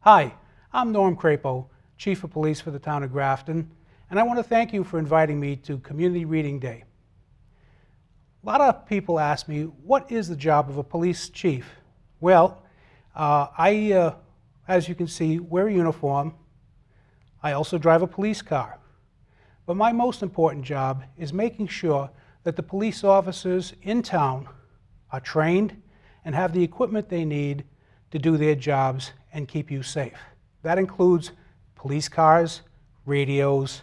Hi, I'm Norm Crepeau, Chief of Police for the town of Grafton, and I want to thank you for inviting me to Community Reading Day. A lot of people ask me, what is the job of a police chief? Well, as you can see, wear a uniform. I also drive a police car. But my most important job is making sure that the police officers in town are trained and have the equipment they need to do their jobs and keep you safe. That includes police cars, radios,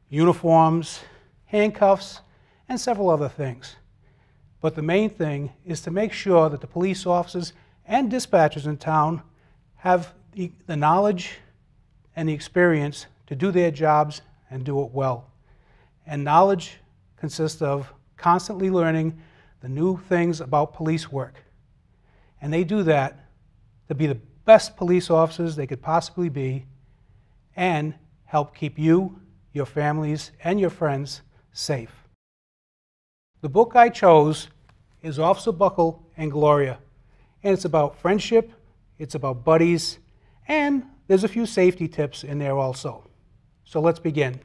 uniforms, handcuffs, and several other things. But the main thing is to make sure that the police officers and dispatchers in town have the knowledge and the experience to do their jobs and do it well. And knowledge consists of constantly learning the new things about police work. And they do that to be the best police officers they could possibly be and help keep you, your families, and your friends safe. The book I chose is Officer Buckle and Gloria, and it's about friendship, it's about buddies, and there's a few safety tips in there also. So let's begin.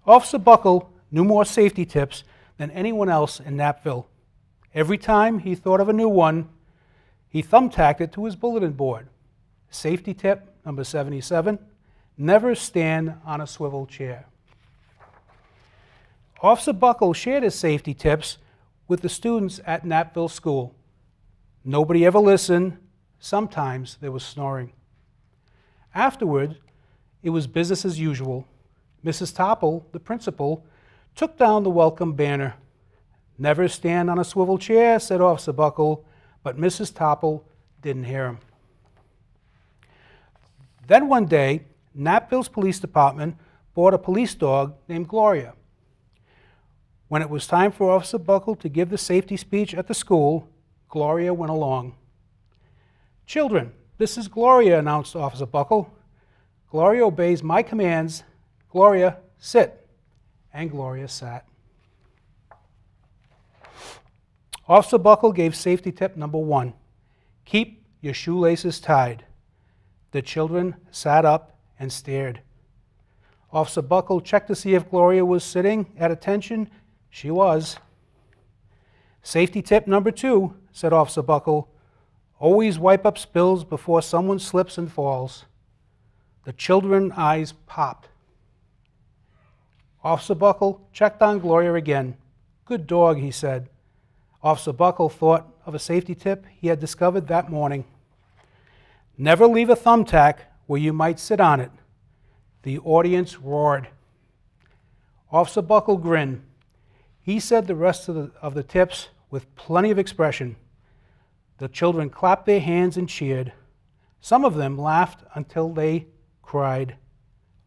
Officer Buckle knew more safety tips than anyone else in Knappville. Every time he thought of a new one, he thumbtacked it to his bulletin board. Safety tip number 77, never stand on a swivel chair. Officer Buckle shared his safety tips with the students at Knappville School. Nobody ever listened. Sometimes there was snoring. Afterward, it was business as usual. Mrs. Topple, the principal, took down the welcome banner. Never stand on a swivel chair, said Officer Buckle, but Mrs. Topple didn't hear him. Then one day, Knappville's police department bought a police dog named Gloria. When it was time for Officer Buckle to give the safety speech at the school, Gloria went along. "Children, this is Gloria," announced Officer Buckle. "Gloria obeys my commands. Gloria, sit." And Gloria sat. Officer Buckle gave safety tip number 1. Keep your shoelaces tied. The children sat up and stared. Officer Buckle checked to see if Gloria was sitting at attention. She was. Safety tip number 2, said Officer Buckle, always wipe up spills before someone slips and falls. The children's eyes popped. Officer Buckle checked on Gloria again. "Good dog," he said. Officer Buckle thought of a safety tip he had discovered that morning. Never leave a thumbtack where you might sit on it. The audience roared. Officer Buckle grinned. He said the rest of the tips with plenty of expression. The children clapped their hands and cheered. Some of them laughed until they cried.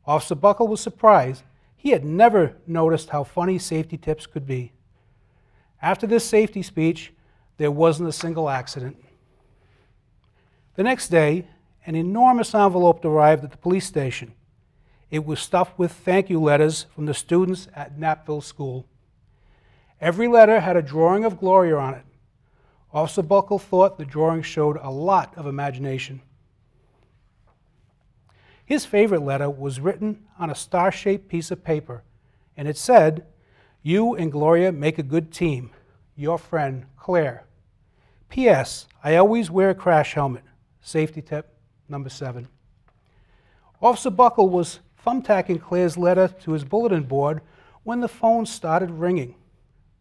Officer Buckle was surprised. He had never noticed how funny safety tips could be. After this safety speech, there wasn't a single accident. The next day, an enormous envelope arrived at the police station. It was stuffed with thank you letters from the students at Knappville School. Every letter had a drawing of Gloria on it. Officer Buckle thought the drawing showed a lot of imagination. His favorite letter was written on a star-shaped piece of paper, and it said, "You and Gloria make a good team. Your friend, Claire. P.S. I always wear a crash helmet." Safety tip number 7. Officer Buckle was thumbtacking Claire's letter to his bulletin board when the phone started ringing.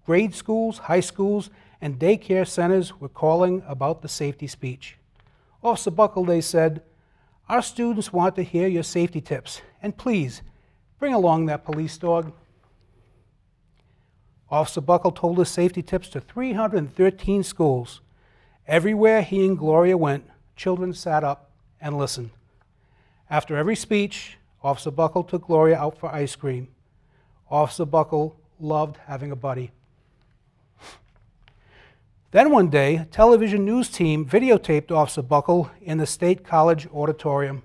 Grade schools, high schools, and daycare centers were calling about the safety speech. "Officer Buckle," they said, "our students want to hear your safety tips, and please, bring along that police dog." Officer Buckle told his safety tips to 313 schools. Everywhere he and Gloria went, children sat up and listened. After every speech, Officer Buckle took Gloria out for ice cream. Officer Buckle loved having a buddy. Then one day, a television news team videotaped Officer Buckle in the State College auditorium.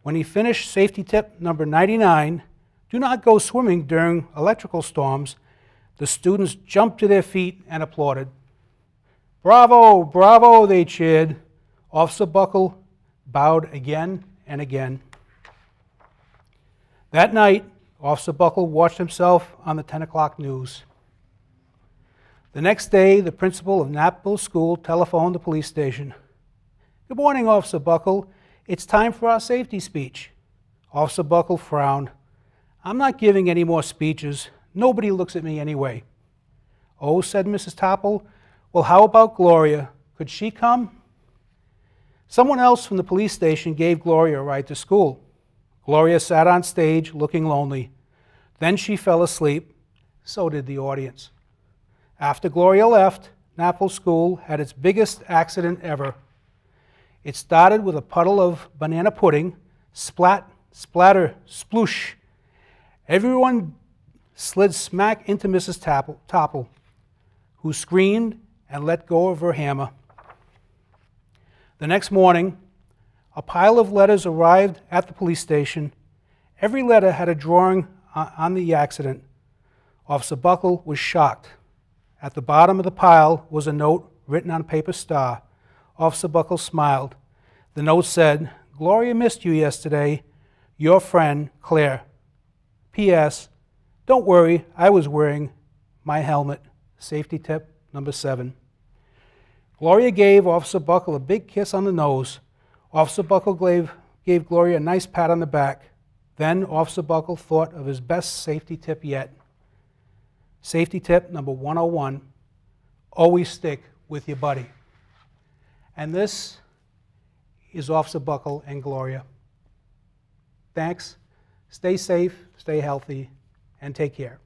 When he finished safety tip number 99, do not go swimming during electrical storms, The students jumped to their feet and applauded. "Bravo, bravo," they cheered. Officer Buckle bowed again and again. That night, Officer Buckle watched himself on the 10 o'clock news. The next day, the principal of Knappville School telephoned the police station. "Good morning, Officer Buckle. It's time for our safety speech." Officer Buckle frowned. "I'm not giving any more speeches. Nobody looks at me anyway." "Oh," said Mrs. Topple. "Well, how about Gloria? Could she come?" Someone else from the police station gave Gloria a ride to school. Gloria sat on stage looking lonely. Then she fell asleep. So did the audience. After Gloria left, Knappville School had its biggest accident ever. It started with a puddle of banana pudding, splat, splatter, sploosh. Everyone slid smack into Mrs. Topple, who screamed and let go of her hammer. The next morning, a pile of letters arrived at the police station. Every letter had a drawing on the accident. Officer Buckle was shocked. At the bottom of the pile was a note written on a paper star. Officer Buckle smiled. The note said, "Gloria missed you yesterday. Your friend, Claire. P.S. Don't worry, I was wearing my helmet." Safety tip number 7. Gloria gave Officer Buckle a big kiss on the nose. Officer Buckle gave Gloria a nice pat on the back. Then Officer Buckle thought of his best safety tip yet. Safety tip number 101, always stick with your buddy. And this is Officer Buckle and Gloria. Thanks. Stay safe, stay healthy, and take care.